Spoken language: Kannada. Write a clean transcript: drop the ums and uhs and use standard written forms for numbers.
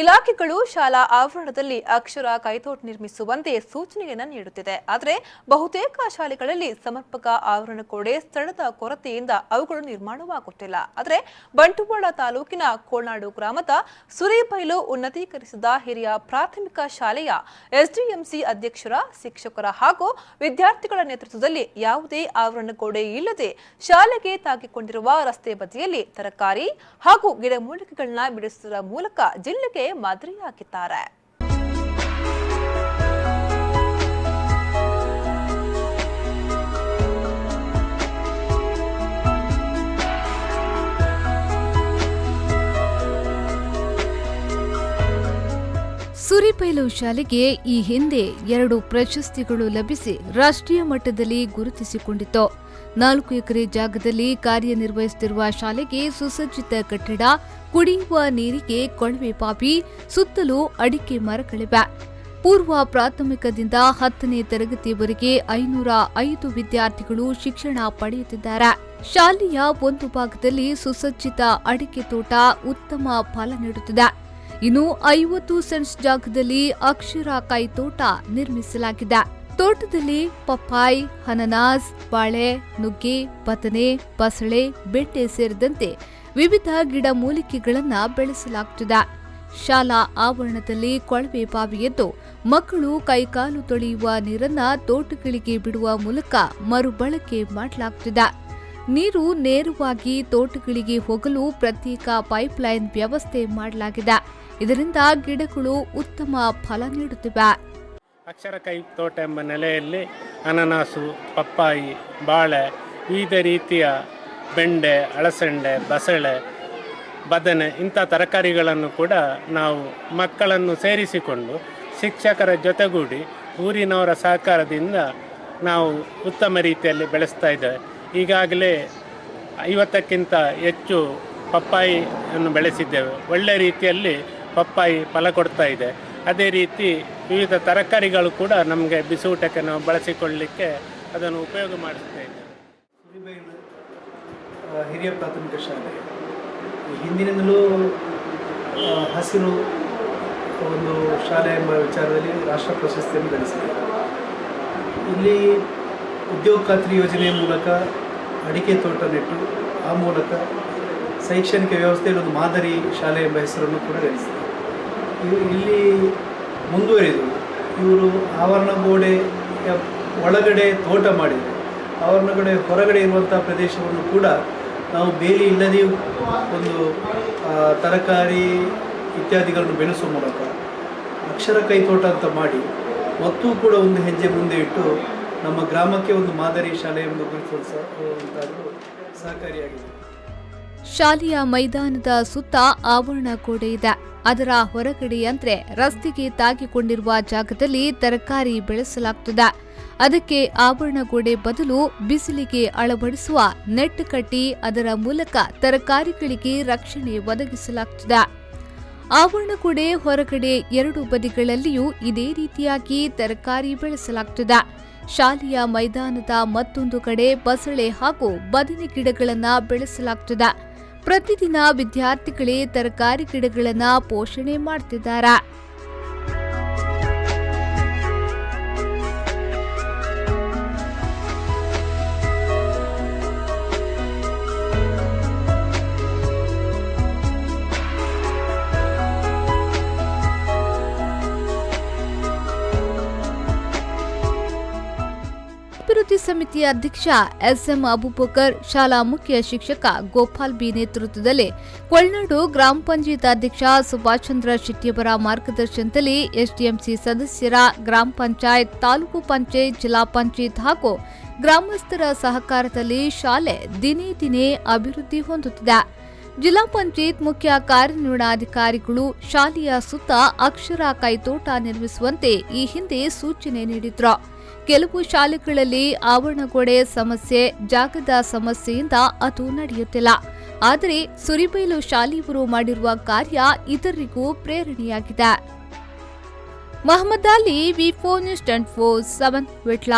ಇಲಾಖೆಗಳು ಶಾಲಾ ಆವರಣದಲ್ಲಿ ಅಕ್ಷರ ಕೈತೋಟ ನಿರ್ಮಿಸುವಂತೆ ಸೂಚನೆಯನ್ನು ನೀಡುತ್ತಿದೆ. ಆದರೆ ಬಹುತೇಕ ಶಾಲೆಗಳಲ್ಲಿ ಸಮರ್ಪಕ ಆವರಣ ಕೋಡೆ ಸ್ಥಳದ ಕೊರತೆಯಿಂದ ಅವುಗಳು ನಿರ್ಮಾಣವಾಗುತ್ತಿಲ್ಲ. ಆದರೆ ಬಂಟ್ವಾಳ ತಾಲೂಕಿನ ಕೋಳನಾಡು ಗ್ರಾಮದ ಸುರಿಬೈಲು ಉನ್ನತೀಕರಿಸಿದ ಹಿರಿಯ ಪ್ರಾಥಮಿಕ ಶಾಲೆಯ ಎಸ್ಡಿಎಂಸಿ ಅಧ್ಯಕ್ಷರ, ಶಿಕ್ಷಕರ ಹಾಗೂ ವಿದ್ಯಾರ್ಥಿಗಳ ನೇತೃತ್ವದಲ್ಲಿ ಯಾವುದೇ ಆವರಣ ಕೋಡೆ ಇಲ್ಲದೆ ಶಾಲೆಗೆ ತಾಗಿಕೊಂಡಿರುವ ರಸ್ತೆ ಬದಿಯಲ್ಲಿ ತರಕಾರಿ ಹಾಗೂ ಗಿಡಮೂಲಿಕೆಗಳನ್ನ ಬಿಡಿಸುವ ಮೂಲಕ ಜಿಲ್ಲೆಗೆ ಮಾದರಿಯಾಗಿದ್ದಾರೆ. ಸುರಿಬೈಲು ಶಾಲೆಗೆ ಈ ಹಿಂದೆ 2 ಪ್ರಶಸ್ತಿಗಳು ಲಭಿಸಿ ರಾಷ್ಟ್ರೀಯ ಮಟ್ಟದಲ್ಲಿ ಗುರುತಿಸಿಕೊಂಡಿತ್ತು. 4 ಎಕರೆ ಜಾಗದಲ್ಲಿ ಕಾರ್ಯನಿರ್ವಹಿಸುತ್ತಿರುವ ಶಾಲೆಗೆ ಸುಸಜ್ಜಿತ ಕಟ್ಟಡ, ಕುಡಿಯುವ ನೀರಿಗೆ ಕೊಳವೆ ಬಾವಿ, ಸುತ್ತಲೂ ಅಡಿಕೆ ಮರಗಳಿವೆ. ಪೂರ್ವ ಪ್ರಾಥಮಿಕದಿಂದ 10ನೇ ತರಗತಿಯವರೆಗೆ 505 ವಿದ್ಯಾರ್ಥಿಗಳು ಶಿಕ್ಷಣ ಪಡೆಯುತ್ತಿದ್ದಾರೆ. ಶಾಲೆಯ ಒಂದು ಭಾಗದಲ್ಲಿ ಸುಸಜ್ಜಿತ ಅಡಿಕೆ ತೋಟ ಉತ್ತಮ ಫಲ ನೀಡುತ್ತಿದೆ. ಇನ್ನು 50 ಸೆಂಟ್ಸ್ ಜಾಗದಲ್ಲಿ ಅಕ್ಷರ ಕೈತೋಟ ನಿರ್ಮಿಸಲಾಗಿದೆ. ತೋಟದಲ್ಲಿ ಪಪ್ಪಾಯಿ, ಅನಾನಸ್, ಬಾಳೆ, ನುಗ್ಗೆ, ಬದನೆ, ಬಸಳೆ, ಬೆಂಡೆ ಸೇರಿದಂತೆ ವಿವಿಧ ಗಿಡ ಮೂಲಿಕೆಗಳನ್ನು ಬೆಳೆಸಲಾಗುತ್ತಿದೆ. ಶಾಲಾ ಆವರಣದಲ್ಲಿ ಕೊಳವೆ ಬಾವಿಯದ್ದು ಮಕ್ಕಳು ಕೈಕಾಲು ತೊಳೆಯುವ ನೀರನ್ನ ತೋಟಗಳಿಗೆ ಬಿಡುವ ಮೂಲಕ ಮರುಬಳಕೆ ಮಾಡಲಾಗುತ್ತಿದೆ. ನೀರು ನೇರವಾಗಿ ತೋಟಗಳಿಗೆ ಹೋಗಲು ಪ್ರತ್ಯೇಕ ಪೈಪ್ಲೈನ್ ವ್ಯವಸ್ಥೆ ಮಾಡಲಾಗಿದೆ. ಇದರಿಂದ ಗಿಡಗಳು ಉತ್ತಮ ಫಲ ನೀಡುತ್ತಿವೆ. ಅಕ್ಷರ ಕೈ ತೋಟ ಎಂಬ ನೆಲೆಯಲ್ಲಿ ಅನಾನಸು, ಪಪ್ಪಾಯಿ, ಬಾಳೆ, ವಿವಿಧ ರೀತಿಯ ಬೆಂಡೆ, ಅಳಸಂಡೆ, ಬಸಳೆ, ಬದನೆ ಇಂಥ ತರಕಾರಿಗಳನ್ನು ಕೂಡ ನಾವು ಮಕ್ಕಳನ್ನು ಸೇರಿಸಿಕೊಂಡು ಶಿಕ್ಷಕರ ಜೊತೆಗೂಡಿ ಊರಿನವರ ಸಹಕಾರದಿಂದ ನಾವು ಉತ್ತಮ ರೀತಿಯಲ್ಲಿ ಬೆಳೆಸ್ತಾ ಇದ್ದೇವೆ. ಈಗಾಗಲೇ 50ಕ್ಕಿಂತ ಹೆಚ್ಚು ಪಪ್ಪಾಯಿಯನ್ನು ಬೆಳೆಸಿದ್ದೇವೆ. ಒಳ್ಳೆ ರೀತಿಯಲ್ಲಿ ಪಪ್ಪಾಯಿ ಫಲ ಕೊಡ್ತಾ ಇದೆ. ಅದೇ ರೀತಿ ವಿವಿಧ ತರಕಾರಿಗಳು ಕೂಡ ನಮಗೆ ಬಿಸಿಯೂಟಕ್ಕೆ ನಾವು ಬಳಸಿಕೊಳ್ಳಲಿಕ್ಕೆ ಅದನ್ನು ಉಪಯೋಗ ಮಾಡುತ್ತಾ ಇದ್ದೇವೆ. ಸುರಿಬೈಲು ಹಿರಿಯ ಪ್ರಾಥಮಿಕ ಶಾಲೆ ಹಿಂದಿನಿಂದಲೂ ಹಸಿರು ಒಂದು ಶಾಲೆ ಎಂಬ ವಿಚಾರದಲ್ಲಿ ರಾಷ್ಟ್ರ ಪ್ರಶಸ್ತಿಯನ್ನು ಗಳಿಸಿದೆ. ಇಲ್ಲಿ ಉದ್ಯೋಗ ಖಾತ್ರಿ ಯೋಜನೆಯ ಮೂಲಕ ಅಡಿಕೆ ತೋಟ ನೆಟ್ಟು ಆ ಮೂಲಕ ಶೈಕ್ಷಣಿಕ ವ್ಯವಸ್ಥೆಯಲ್ಲಿ ಒಂದು ಮಾದರಿ ಶಾಲೆ ಎಂಬ ಹೆಸರನ್ನು ಕೂಡ ಗಳಿಸಿದೆ. ಇಲ್ಲಿ ಮುಂದುವರಿದು ಇವರು ಆವರಣ ಗೋಡೆಯ ಒಳಗಡೆ ತೋಟ ಮಾಡಿದರು. ಆವರಣಗಡೆ ಹೊರಗಡೆ ಇರುವಂಥ ಪ್ರದೇಶವನ್ನು ಕೂಡ ನಾವು ಬೇಲಿ ಇಲ್ಲದೆಯೂ ಒಂದು ತರಕಾರಿ ಇತ್ಯಾದಿಗಳನ್ನು ಬೆಳೆಸುವ ಮೂಲಕ ಅಕ್ಷರ ಕೈತೋಟ ಅಂತ ಮಾಡಿ ಮತ್ತೂ ಕೂಡ ಒಂದು ಹೆಜ್ಜೆ ಮುಂದೆ ಇಟ್ಟು ನಮ್ಮ ಗ್ರಾಮಕ್ಕೆ ಒಂದು ಮಾದರಿ ಶಾಲೆ ಎಂದು ಗುರುತಿಸುವಂತಾದರೂ ಸಹಕಾರಿಯಾಗಿದೆ. ಶಾಲೆಯ ಮೈದಾನದ ಸುತ್ತ ಆವರಣ ಗೋಡೆ ಇದೆ. ಅದರ ಹೊರಗಡೆ ಅಂದ್ರೆ ರಸ್ತೆಗೆ ತಾಗಿಕೊಂಡಿರುವ ಜಾಗದಲ್ಲಿ ತರಕಾರಿ ಬೆಳೆಸಲಾಗುತ್ತದೆ. ಅದಕ್ಕೆ ಆವರಣ ಗೋಡೆ ಬದಲು ಬಿಸಿಲಿಗೆ ಅಳವಡಿಸುವ ನೆಟ್ ಕಟ್ಟಿ ಅದರ ಮೂಲಕ ತರಕಾರಿಗಳಿಗೆ ರಕ್ಷಣೆ ಒದಗಿಸಲಾಗುತ್ತದೆ. ಆವರಣ ಗೋಡೆ ಹೊರಗಡೆ 2 ಬದಿಗಳಲ್ಲಿಯೂ ಇದೇ ರೀತಿಯಾಗಿ ತರಕಾರಿ ಬೆಳೆಸಲಾಗುತ್ತದೆ. ಶಾಲೆಯ ಮೈದಾನದ ಮತ್ತೊಂದು ಕಡೆ ಬಸಳೆ ಹಾಗೂ ಬದನೆ ಗಿಡಗಳನ್ನು ಬೆಳೆಸಲಾಗುತ್ತದೆ. ಪ್ರತಿದಿನ ವಿದ್ಯಾರ್ಥಿಗಳೇ ತರಕಾರಿ ಗಿಡಗಳನ್ನು ಪೋಷಣೆ ಮಾಡುತ್ತಿದ್ದಾರೆ. ಅಭಿವೃದ್ಧಿ ಸಮಿತಿಯ ಅಧ್ಯಕ್ಷ ಎಸ್ಎಂ ಅಬೂಬಕರ್, ಶಾಲಾ ಮುಖ್ಯ ಶಿಕ್ಷಕ ಗೋಪಾಲ್ ಬಿ ನೇತೃತ್ವದಲ್ಲಿ ಕೋಳನಾಡು ಗ್ರಾಮ ಪಂಚಾಯತ್ ಅಧ್ಯಕ್ಷ ಸುಭಾಷ್ ಚಂದ್ರ ಶೆಟ್ಟಿಯವರ ಮಾರ್ಗದರ್ಶನದಲ್ಲಿ ಎಸ್ಡಿಎಂಸಿ ಸದಸ್ಯರ, ಗ್ರಾಮ ಪಂಚಾಯತ್, ತಾಲೂಕು ಪಂಚಾಯತ್, ಜಿಲ್ಲಾ ಪಂಚಾಯತ್ ಹಾಗೂ ಗ್ರಾಮಸ್ಥರ ಸಹಕಾರದಲ್ಲಿ ಶಾಲೆ ದಿನೇ ದಿನೇ ಅಭಿವೃದ್ಧಿ ಹೊಂದುತ್ತಿದೆ. ಜಿಲ್ಲಾ ಪಂಚಾಯತ್ ಮುಖ್ಯ ಕಾರ್ಯನಿರ್ವಹಣಾಧಿಕಾರಿಗಳು ಶಾಲೆಯ ಸುತ್ತ ಅಕ್ಷರ ಕೈತೋಟ ನಿರ್ಮಿಸುವಂತೆ ಈ ಹಿಂದೆ ಸೂಚನೆ ನೀಡಿದ್ರು. ಕೆಲವು ಶಾಲೆಗಳಲ್ಲಿ ಆವರಣಗೋಡೆ ಸಮಸ್ಯೆ, ಜಾಗದ ಸಮಸ್ಯೆಯಿಂದ ಅದು ನಡೆಯುತ್ತಿಲ್ಲ. ಆದರೆ ಸುರಿಬೈಲು ಶಾಲೆಯವರು ಮಾಡಿರುವ ಕಾರ್ಯ ಇತರರಿಗೂ ಪ್ರೇರಣೆಯಾಗಿದೆ. ಮಹಮ್ಮದ್ ಅಲಿ, ವಿ4 ನ್ಯೂಸ್ 24/7 ವಿಟ್ಲ.